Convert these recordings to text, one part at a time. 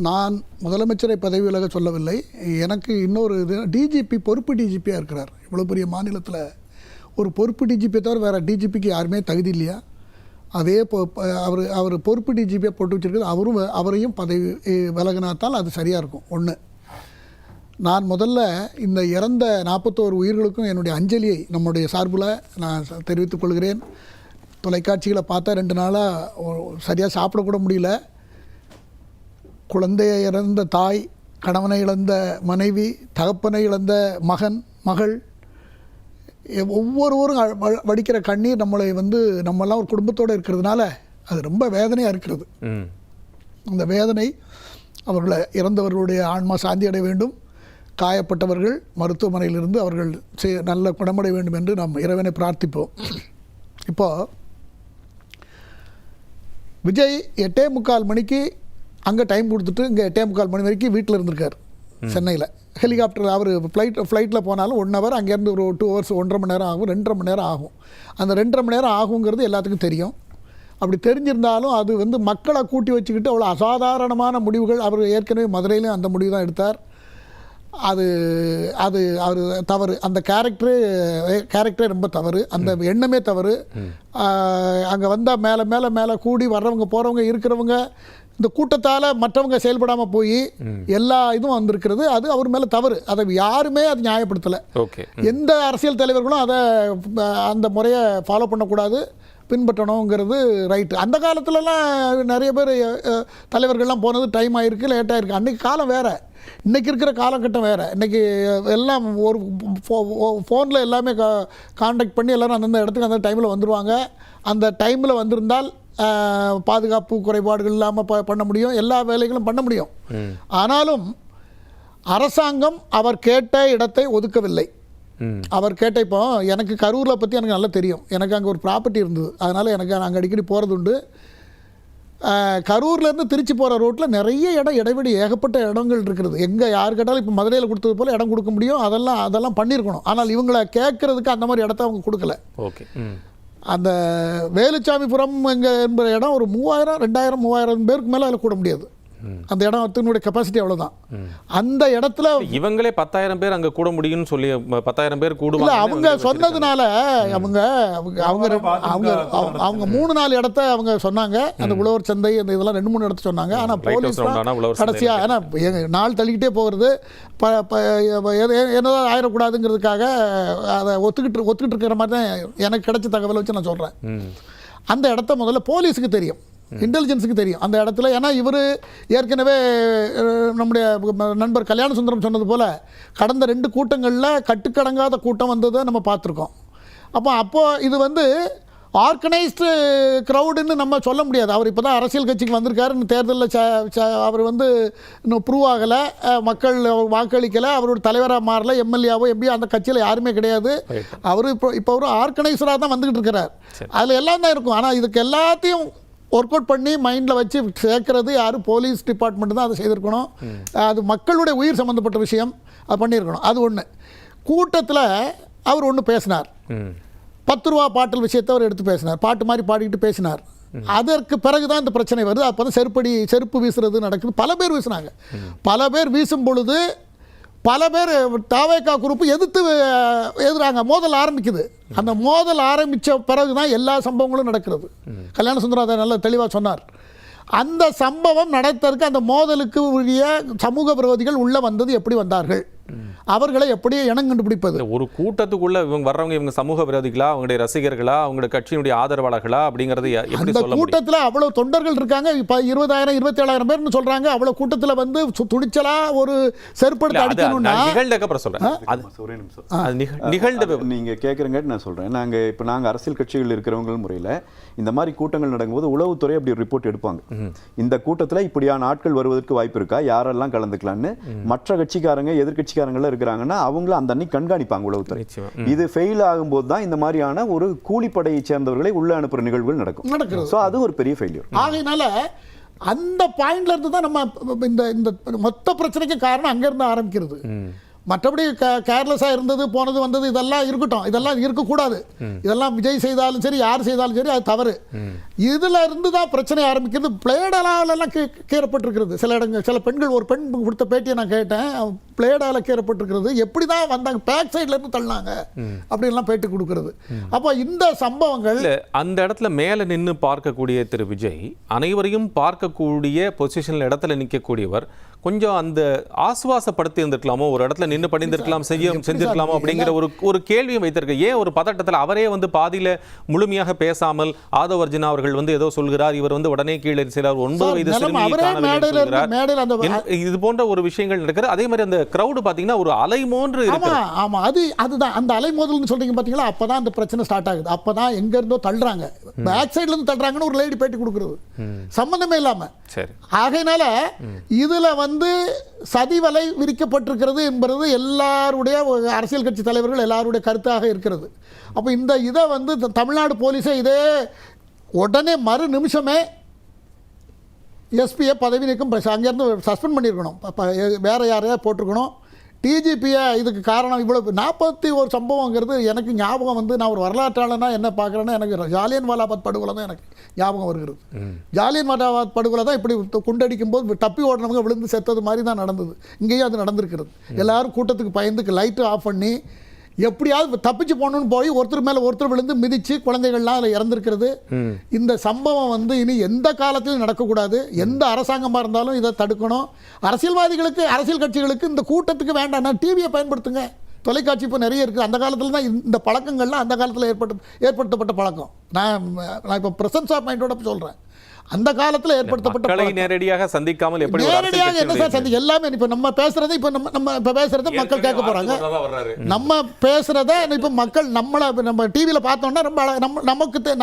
நான் முதலமைச்சரை பதவி விலக சொல்லவில்லை. எனக்கு இன்னொரு இது, டிஜிபி பொறுப்பு டிஜிபியாக இருக்கிறார். இவ்வளோ பெரிய மாநிலத்தில் ஒரு பொறுப்பு டிஜிபியை தவிர வேறு டிஜிபிக்கு யாருமே தகுதி இல்லையா? அதே அவர் பொறுப்பு டிஜிபியாக போட்டு வச்சுருக்கிறது. அவரையும் பதவி விலகினாத்தால் அது சரியாக இருக்கும். ஒன்று, நான் முதல்ல இந்த இறந்த 41 உயிர்களுக்கும் என்னுடைய அஞ்சலியை நம்முடைய சார்பில் நான் தெரிவித்துக் கொள்கிறேன். தொலைக்காட்சிகளை பார்த்தா 2 நாளாக சரியாக சாப்பிடக்கூட முடியல. குழந்தையை இழந்த தாய், கணவனை இழந்த மனைவி, தகப்பனை இழந்த மகன், மகள், ஒவ்வொருவரும் வடிக்கிற கண்ணீர் நம்மெல்லாம் ஒரு குடும்பத்தோடு இருக்கிறதுனால அது ரொம்ப வேதனையாக இருக்கிறது. அந்த வேதனை, அவர்களை இறந்தவர்களுடைய ஆன்மா சாந்தி அடைய வேண்டும். காயப்பட்டவர்கள் மருத்துவமனையிலிருந்து அவர்கள் நல்ல குணமடைய வேண்டும் என்று நாம் இறைவனை பிரார்த்திப்போம். இப்போது விஜய் 8:45 மணிக்கு அங்கே டைம் கொடுத்துட்டு இங்கே 8:45 மணி வரைக்கும் வீட்டில் இருந்திருக்கார் சென்னையில். ஹெலிகாப்டர் அவர் ஃப்ளைட்டில் போனாலும் 1 ஹவர், அங்கேருந்து ஒரு 2 ஹவர்ஸ், 1.5 மணி நேரம் ஆகும், 2.5 மணி நேரம் ஆகும். அந்த 2.5 மணி நேரம் ஆகுங்கிறது எல்லாத்துக்கும் தெரியும். அப்படி தெரிஞ்சிருந்தாலும் அது மக்களை கூட்டி வச்சுக்கிட்டு அவ்வளோ அசாதாரணமான முடிவுகள். அவர் ஏற்கனவே மதுரையிலும் அந்த முடிவு தான் எடுத்தார். அது அவர் தவறு. அந்த கேரக்டரே ரொம்ப தவறு. அந்த எண்ணமே தவறு. அங்கே வந்தால் மேலே கூடி வர்றவங்க போகிறவங்க இருக்கிறவங்க இந்த கூட்டத்தால் மற்றவங்க செயல்படாமல் போய் எல்லா இதுவும் வந்திருக்கிறது. அது அவர் மேலே தவறு. அதை யாருமே அது நியாயப்படுத்தலை. எந்த அரசியல் தலைவர்களும் அந்த முறையை ஃபாலோ பண்ணக்கூடாது, பின்பற்றணுங்கிறது ரைட்டு. அந்த காலத்துலலாம் நிறைய பேர் தலைவர்கள்லாம் போனது டைம் ஆகிருக்கு, லேட் ஆகிருக்கு. அன்றைக்கி காலம் வேறு, இன்றைக்கி இருக்கிற காலகட்டம் வேறு. இன்றைக்கி எல்லாம் ஒரு ஃபோனில் எல்லாமே கான்டாக்ட் பண்ணி எல்லோரும் அந்தந்த இடத்துக்கு அந்த டைமில் வந்துடுவாங்க. அந்த டைமில் வந்திருந்தால் பாதுகாப்பு குறைபாடுகள் இல்லாமல் பண்ண முடியும், எல்லா வேலைகளும் பண்ண முடியும். ஆனாலும் அரசாங்கம் அவர் கேட்ட இடத்தை ஒதுக்கவில்லை. அவர் கேட்ட, இப்போ எனக்கு கரூரில் பற்றி எனக்கு நல்லா தெரியும். எனக்கு அங்கே ஒரு ப்ராப்பர்ட்டி இருந்தது, அதனால் எனக்கு அங்கே அடிக்கடி போகிறது உண்டு. கரூர்லேருந்து திருச்சி போகிற ரோட்டில் நிறைய இடைவெளி ஏகப்பட்ட இடங்கள் இருக்கிறது. எங்கே யார் கேட்டாலும் இப்போ மதுரையில் கொடுத்தது போல் இடம் கொடுக்க முடியும். அதெல்லாம் பண்ணியிருக்கணும். ஆனால் இவங்களை கேட்குறதுக்கு அந்த மாதிரி இடத்த அவங்க கொடுக்கல. அந்த வேலுச்சாமிபுரம் என்ற இடம் ஒரு 3000 பேருக்கு மேலே அதில் கூட முடியாது. அந்த இடத்தினுடைய கெப்பாசிட்டி அவ்வளோதான். அந்த இடத்துல இவங்களே 10,000 பேர் அங்கே கூட முடியும்னு சொல்லி 10,000 பேர் கூடுவாங்க அவங்க சொன்னதுனால அவங்க 3-4 இடத்த அவங்க சொன்னாங்க. அந்த உழவர் சந்தை அந்த இதெல்லாம் 2-3 இடத்த சொன்னாங்க. ஆனால் போலீஸ் கடைசியாக, ஏன்னா நாள் தள்ளிக்கிட்டே போகிறது, என்னதான் ஆயிடக்கூடாதுங்கிறதுக்காக அதை ஒத்துக்கிட்டு இருக்கிற மாதிரி தான் எனக்கு கிடைச்ச தகவலை வச்சு நான் சொல்கிறேன். அந்த இடத்த முதல்ல போலீஸுக்கு தெரியும், இன்டெலிஜென்ஸுக்கு தெரியும் அந்த இடத்துல. ஏன்னா இவர் ஏற்கனவே நம்முடைய நண்பர் கல்யாண சுந்தரம் சொன்னது போல் கடந்த 2 கூட்டங்களில் கட்டுக்கடங்காத கூட்டம் வந்ததை நம்ம பார்த்துருக்கோம். அப்போது இது ஆர்கனைஸ்டு க்ரௌடுன்னு நம்ம சொல்ல முடியாது. அவர் இப்போ தான் அரசியல் கட்சிக்கு வந்திருக்காரு. தேர்தலில் அவர் இன்னும் ப்ரூவ் ஆகலை, மக்கள் வாக்களிக்கலை, அவரோட தலைவராக மாறல, எம்எல்ஏவோ எம்பியோ அந்த கட்சியில் யாருமே கிடையாது. அவர் இப்போ ஒரு ஆர்கனைசராக தான் வந்துக்கிட்டு இருக்கிறார். அதில் எல்லாம் தான் இருக்கும். ஆனால் இதுக்கு எல்லாத்தையும் ஒர்க் அவுட் பண்ணி மைண்டில் வச்சு சேர்க்கறது யார்? போலீஸ் டிபார்ட்மெண்ட் தான் அதை செய்திருக்கணும். அது மக்களுடைய உயிர் சம்மந்தப்பட்ட விஷயம், அது பண்ணியிருக்கணும். அது ஒன்று. கூட்டத்தில் அவர் ஒன்று பேசினார், 10 ரூபா பாட்டில் விஷயத்தை அவர் எடுத்து பேசினார், பாட்டு மாதிரி பாடிக்கிட்டு பேசினார். அதற்கு பிறகு தான் இந்த பிரச்சனை வருது. அப்போ தான் செருப்பு வீசுறது நடக்குது. பல பேர் வீசினாங்க. பல பேர் வீசும் பொழுது பல பேர் தாவேகா குரூப்பு எதிராங்க. மோதல் ஆரம்பிக்குது. அந்த மோதல் ஆரம்பித்த பிறகு தான் எல்லா சம்பவங்களும் நடக்கிறது. கல்யாண சுந்தரம் அதை நல்லா தெளிவாக சொன்னார். அந்த சம்பவம் நடத்தற்கு, அந்த மோதலுக்கு உரிய சமூக விரோதிகள் உள்ளே வந்தது எப்படி வந்தார்கள், அவர்களை எப்படி இனம் கண்டுபிடிப்பது? ஒரு கூட்டத்துக்குள்ள இவங்க வர்றவங்க இவங்க சமூக விரோதிகளா, அவங்களுடைய ரசிகர்களா, அவங்களுடைய கட்சியினுடைய ஆதரவாளர்களா அப்படிங்கிறது எப்படி சொல்ல முடியும்? கூட்டத்தில் அவ்வளவு தொண்டர்கள் இருக்காங்க. இப்போ 20,000 27,000 பேர்னு சொல்றாங்க. அவ்வளவு கூட்டத்தில் துணிச்சலா ஒரு செருப்படுத்த அடிக்கணும்னா நிகழ்ந்ததுக்கு சொல்றேன். நீங்க கேட்குறங்காட்டி நான் சொல்றேன். நாங்கள் அரசியல் கட்சிகள் இருக்கிறவங்க முறையில் இந்த மாதிரி கூட்டங்கள் நடக்கும்போது உளவுத்துறை அப்படி ஒரு ரிப்போர்ட் எடுப்பாங்க. இந்த கூட்டத்தில் இப்படியான ஆட்கள் வருவதற்கு வாய்ப்பு இருக்கா, யாரெல்லாம் கலந்துக்கலான்னு மற்ற கட்சிக்காரங்க எதிர்கட்சிக்காரங்களாம் இருக்கிறாங்கன்னா அவங்கள அந்த அன்னைக்கு கண்காணிப்பாங்க உளவுத்துறை. இது ஃபெயில் ஆகும்போது தான் இந்த மாதிரியான ஒரு கூலிப்படையை சேர்ந்தவர்களை உள்ள அனுப்புற நிகழ்வுகள் நடக்கும். ஸோ அது ஒரு பெரிய ஃபெயிலியர். ஆகையினால அந்த பாயிண்ட்ல இருந்து தான் நம்ம இந்த மொத்த பிரச்சனைக்கு காரணம் அங்கிருந்து ஆரம்பிக்கிறது. மற்றபடி கேர்லெஸ்ஸாக இருந்தது போனது வந்தது இதெல்லாம் இருக்கட்டும், இதெல்லாம் இருக்கக்கூடாது. இதெல்லாம் விஜய் செய்தாலும் சரி யார் செய்தாலும் சரி அது தவறு. இதில் இருந்து தான் பிரச்சனை ஆரம்பிக்கிறது. பிளேடெல்லாம் கீறப்பட்டிருக்கிறது சில இடங்கள். சில பெண்கள், ஒரு பெண் கொடுத்த பேட்டியை நான் கேட்டேன், பிளேடால் கீறப்பட்டிருக்கிறது. எப்படி தான் வந்தாங்க, பேக் சைட்லேருந்து தள்ளினாங்க அப்படின்லாம் பேட்டி கொடுக்கறது. அப்போ இந்த சம்பவங்கள் அந்த இடத்துல மேலே நின்று பார்க்கக்கூடிய திரு விஜய் அனைவரையும் பார்க்கக்கூடிய பொசிஷனில் இடத்துல நிற்கக்கூடியவர் கொஞ்சம் அந்த ஆசுவாசப்படுத்தி இருந்திருக்கலாமோ, ஒரு இடத்துல நின்று பண்ணியிருக்கலாம், செஞ்சிருக்கலாமோ அப்படிங்கிற ஒரு கேள்வியும் வைத்திருக்கு. ஏன் ஒரு பதட்டத்தில் அவரே பாதியில முழுமையாக பேசாமல் ஆதவ் அர்ஜுனா அவர்கள் ஏதோ சொல்கிறார், இவர் உடனே கீழே செய்கிறார், 9 வயது சிறுமியை இது போன்ற ஒரு விஷயங்கள் நடக்கிறது. அதே மாதிரி அந்த கிரௌடு பாத்தீங்கன்னா ஒரு அலைமோன்று இருக்கு. ஆமா, அதுதான் அந்த அலைமோதல்னு சொல்றீங்க பாத்தீங்களா, அப்பதான் அந்த பிரச்சனை ஸ்டார்ட் ஆகுது. அப்பதான் எங்க இருந்தோ தள்ளுறாங்க, பேக் சைடுல இருந்து தள்ளுறாங்கன்னு ஒரு லேடி பேட்டி கொடுக்குறது சம்பந்தமே இல்லாம. சரி, ஆகையினால இதுல சதிவலை விரிக்கப்பட்டிருக்கிறது என்பது எல்லாருடைய அரசியல் கட்சி தலைவர்கள் எல்லாருடைய கருத்தாக இருக்கிறது. அப்போ இந்த இதை தமிழ்நாடு போலீஸே இதே உடனே மறு நிமிஷமே எஸ்பியை பதவி நீக்கம் அங்கேருந்து சஸ்பெண்ட் பண்ணியிருக்கணும், வேற யாரையா போட்டிருக்கணும். டிஜிபியை இதுக்கு காரணம் இவ்வளோ 41 சம்பவங்கிறது எனக்கு ஞாபகம் நான் ஒரு வரலாற்றாளனா என்ன பார்க்குறேன்னா எனக்கு ஜாலியன் வாலாபாத் படுகொலை தான் எனக்கு ஞாபகம் வருகிறது. ஜாலியன் வாலாபாத் படுகொலை தான் இப்படி குண்டடிக்கும் போது தப்பி ஓடினவங்க விழுந்து செத்தது மாதிரி தான் நடந்தது. இங்கேயும் அது நடந்திருக்கிறது. எல்லாரும் கூட்டத்துக்கு பயந்துக்கு லைட்டு ஆஃப் பண்ணி எப்படியாவது தப்பிச்சு போகணும்னு போய் ஒருத்தர் மேலே ஒருத்தர் விழுந்து மிதித்து குழந்தைகள்லாம் அதில் இறந்துருக்கிறது. இந்த சம்பவம் இனி எந்த காலத்திலும் நடக்கக்கூடாது. எந்த அரசாங்கமாக இருந்தாலும் இதை தடுக்கணும். அரசியல்வாதிகளுக்கு, அரசியல் கட்சிகளுக்கு இந்த கூட்டத்துக்கு வேண்டாம், டிவியை பயன்படுத்துங்க, தொலைக்காட்சி இப்போ நிறைய இருக்குது. அந்த காலத்தில் தான் இந்த பழக்கங்கள்லாம் அந்த காலத்தில் ஏற்படுத்தப்பட்ட பழக்கம். நான் இப்போ பிரசன்ஸ் ஆஃப் மைண்டோட சொல்கிறேன். அந்த காலத்தில் ஏற்படுத்தப்பட்ட நேரடியாக சந்திக்காமல் எப்படி நேரடியாக என்ன சார் சந்தி எல்லாமே இப்போ நம்ம பேசுறதை இப்போ நம்ம பேசுறதை மக்கள் கேட்க போறாங்க. நம்ம பேசுறத இப்போ மக்கள் நம்ம டிவியில் பார்த்தோம்னா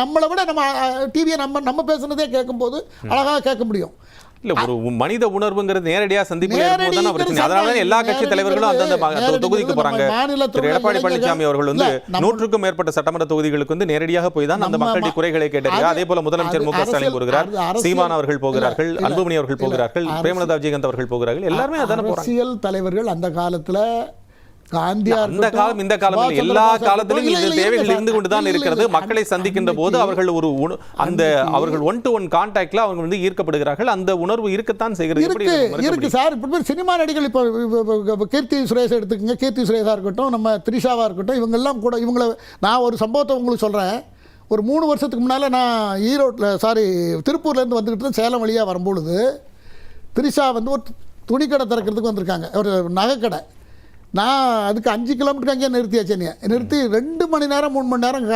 நம்மளை விட நம்ம டிவியை நம்ம பேசுனதே கேட்கும்போது அழகாக கேட்க முடியும். இல்ல, ஒரு மனித உணர்வுங்கிறது நேரடியா சந்திப்பு ஏற்படும்போது பிரச்சனை. அதனால எல்லா கட்சி தலைவர்களும் அந்த தொகுதிக்கு போறாங்க. திரு எடப்பாடி பழனிசாமி அவர்கள் 100க்கும் மேற்பட்ட சட்டமன்ற தொகுதிகளுக்கு நேரடியாக போய் தான் அந்த மக்களுடைய குறைகளை கேட்டிருக்கிறார். அதே போல முதலமைச்சர் மு.க. ஸ்டாலின் போகிறார், சீமான் அவர்கள் போகிறார்கள், அன்புமணி அவர்கள் போகிறார்கள், பிரேமலதா விஜயகாந்த் அவர்கள் போகிறார்கள். எல்லாருமே அதான போறாங்க. அரசியல் தலைவர்கள் அந்த காலத்துல அந்த காலம் இந்த காலம் எல்லா காலத்திலும் இந்த தேவைகள் இருந்து கொண்டுதான் இருக்கிறது. மக்களை சந்திக்கின்ற போது அவர்கள் அவர்கள் 1-to-1 கான்டாக்ட்ல அவங்க ஈர்க்கப்படுகிறார்கள். அந்த உணர்வு இருக்கத்தான் செய்கிறது. இருக்கு சார். இப்போ சினிமா நடிகர்கள் இப்போ கீர்த்தி சுரேஷ் எடுத்துக்கங்க. கீர்த்தி சுரேஷா இருக்கட்டும், நம்ம த்ரிஷாவா இருக்கட்டும், இவங்கெல்லாம் கூட நான் ஒரு சம்பவத்தை உங்களுக்கு சொல்றேன். ஒரு 3 வருஷத்துக்கு முன்னால நான் திருப்பூர்ல இருந்து வந்துகிட்டு சேலம் வழியா வரும்பொழுது த்ரிஷா ஒரு துணிக்கடை திறக்கிறதுக்கு வந்திருக்காங்க, ஒரு நகைக்கடை. நான் அதுக்கு 5 கிலோமீட்டருக்கு அங்கேயே நிறுத்தியாச்சு. நிறுத்தி 2 மணி நேரம் 3 மணி நேரம்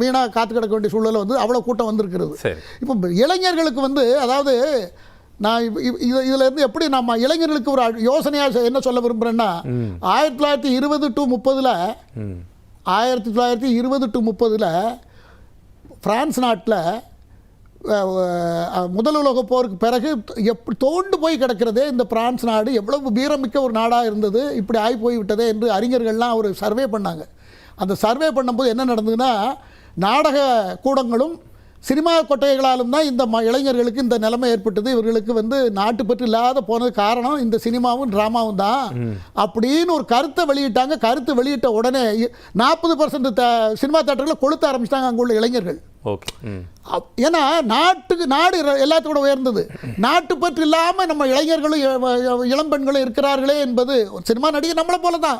வீணாக காத்து கிடக்க வேண்டிய சூழலை அவ்வளோ கூட்டம் வந்திருக்கிறது. இப்போ இளைஞர்களுக்கு அதாவது நான் இதில் இருந்து எப்படி நம்ம இளைஞர்களுக்கு ஒரு யோசனையாக என்ன சொல்ல விரும்புகிறேன்னா, 1920 to 30 பிரான்ஸ் நாட்டில் முதல் உலக போருக்கு பிறகு எப்படி தோண்டு போய் கிடக்கிறதே இந்த பிரான்ஸ் நாடு எவ்வளவு வீரமிக்க ஒரு நாடாக இருந்தது, இப்படி ஆகி போய்விட்டதே என்று அறிஞர்கள்லாம் ஒரு சர்வே பண்ணாங்க. அந்த சர்வே பண்ணும்போது என்ன நடந்ததுன்னா, நாடக கூடங்களும் சினிமா கொட்டைகளாலும் தான் இந்த இளைஞர்களுக்கு இந்த நிலைமை ஏற்பட்டது. இவர்களுக்கு நாட்டுப்பற்று இல்லாத போனது காரணம் இந்த சினிமாவும் டிராமாவும் தான் அப்படின்னு ஒரு கருத்தை வெளியிட்டாங்க. கருத்து வெளியிட்ட உடனே 40% சினிமா தியேட்டர்களை கொளுத்த ஆரம்பிச்சிட்டாங்க அங்குள்ள இளைஞர்கள். ஏன்னா நாடு எல்லாத்தோட உயர்ந்தது. நாட்டுப்பற்று இல்லாமல் நம்ம இளைஞர்களும் இளம்பெண்களும் இருக்கிறார்களே என்பது சினிமா நடிகர் நம்மளை போல தான்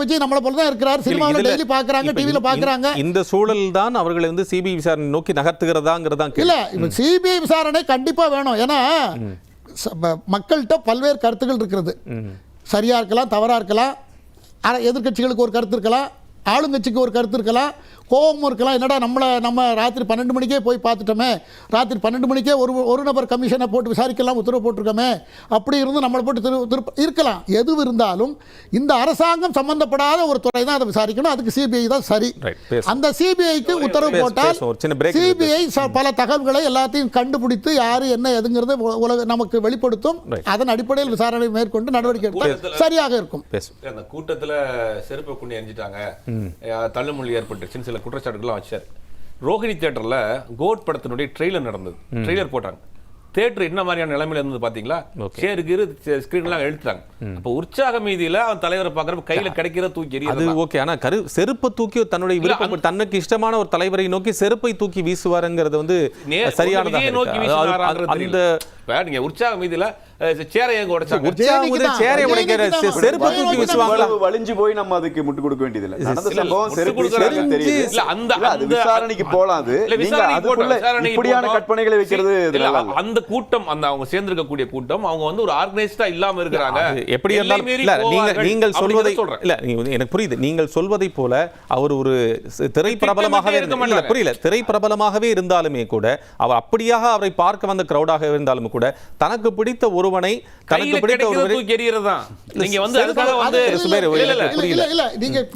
விஜய் நம்மளை போல தான் இருக்கிறார். சினிமாவில் டெய்லி பார்க்குறாங்க, டிவியில் பார்க்குறாங்க. இந்த சூழல் தான் அவர்களை சிபிஐ விசாரணை நோக்கி நகர்த்துகிறதாங்கிறதா இல்லை. சிபிஐ விசாரணை கண்டிப்பாக வேணும். ஏன்னா மக்கள்கிட்ட பல்வேறு கருத்துக்கள் இருக்கிறது. சரியா இருக்கலாம், தவறா இருக்கலாம். எதிர்கட்சிகளுக்கு ஒரு கருத்து இருக்கலாம், ஆளுங்கட்சிக்கு ஒரு கருத்து இருக்கலாம், கோபமும் இருக்கலாம். என்னடா நம்ம ராத்திரி 12 மணிக்கே போய் பார்த்துட்டோமே, ராத்திரி 12 மணிக்கே ஒரு நபர் கமிஷனை போட்டு விசாரிக்கலாம் உத்தரவு போட்டிருக்கோமே, அப்படி இருந்து நம்மளை போட்டு இருக்கலாம். எது இருந்தாலும் இந்த அரசாங்கம் சம்பந்தப்படாத ஒரு துறை தான் அதை விசாரிக்கணும். அதுக்கு சிபிஐ தான் சரி. அந்த சிபிஐக்கு உத்தரவு போட்டால் சிபிஐ பல தகவல்களை எல்லாத்தையும் கண்டுபிடித்து யாரு என்ன எதுங்கிறது நமக்கு வெளிப்படுத்தும். அதன் அடிப்படையில் விசாரணை மேற்கொண்டு நடவடிக்கை எடுத்தால் சரியாக இருக்கும். அந்த கூட்டத்தில் செருப்பை கொண்டு எரிஞ்சிட்டாங்க, தள்ளுமொழி ஏற்பட்டுச்சுன்னு சில குற்றச்சாட்டுகள்லாம் வச்சார். ரோஹிணி தியேட்டரில் கோட் படத்தினுடைய ட்ரெய்லர் நடந்தது. ட்ரெய்லர் போட்டாங்க. தியேட்டர் என்ன மாதிரியான நிலைமையில இருந்தது பாத்தீங்களா? சேருக்கு ஸ்கிரீன்லாம் எழுத்துறாங்க. அப்ப உற்சாக மீதியில அவன் தலைவரை பார்க்கறப்ப கையில கிடைக்கிற தூக்கி அது எறியறது. ஓகே. ஆனா செருப்பை தூக்கி தன்னுடைய விருப்பம் தனக்கு இஷ்டமான ஒரு தலைவரை நோக்கி செருப்பை தூக்கி வீசுவாருங்கிறது வந்து சரியானதாக நோக்கி வீசுறாங்கறது தெரியல. இப்ப நீங்க உற்சாக மீதியில சேரை எங்க உடைச்சாங்க? சேரை உடைக்கிற செருப்பை தூக்கி வீசுவாங்களா? வலிஞ்சு போய் நம்ம அதுக்கு முட்டு கொடுக்க வேண்டியதில்லை. நடந்த சம்பவம் செருப்பு தெரியுது. இல்ல அந்த அது விசாரணைக்கு போலாம். அது நீங்க அதுக்குள்ள இப்படியான கற்பனைகளை வைக்கிறது அந்த கூட்டம், அந்த அவங்க சேர்ந்திருக்கக்கூடிய கூட்டம், அவங்க வந்து ஒரு ஆர்கனைஸ்டா இல்லாம இருக்காங்க. எப்படி இருந்தாலும் இல்ல நீங்கள் சொல்வதை இல்ல எனக்கு புரியுது. நீங்கள் சொல்வதை போல அவர் ஒரு திரை பிரபலமாகவே இல்ல புரியல. திரை பிரபலமாகவே இருந்தாலுமே கூட அவர் அப்படியாக அவரை பார்க்க வந்த கிரௌடாக இருந்தாலும் கூட தனக்கு பிடித்த ஒருவனை தனக்கு பிடித்த ஒருவரை தூக்கி எறியறதுதான். நீங்க வந்து அதுக்காக வந்து இல்ல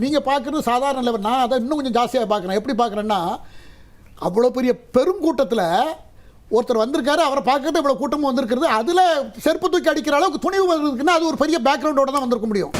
நீங்க பாக்குறது சாதாரண லெவல். நான் அதை இன்னும் கொஞ்சம் ஜாஸ்தியா பாக்குறேன். எப்படி பாக்குறேன்னா, அவ்வளவு பெரிய பெருங்கூட்டத்துல ஒருத்தர் வந்திருக்காரு, அவரை பார்க்கறது இவ்வளவு கூட்டமும் வந்திருக்கிறது, அதுல செருப்பு தூக்கி அடிக்கிற அளவுக்கு துணிவு இருக்குன்னா அது ஒரு பெரிய பேக்ரவுண்டோட தான் வந்திருக்க முடியும்.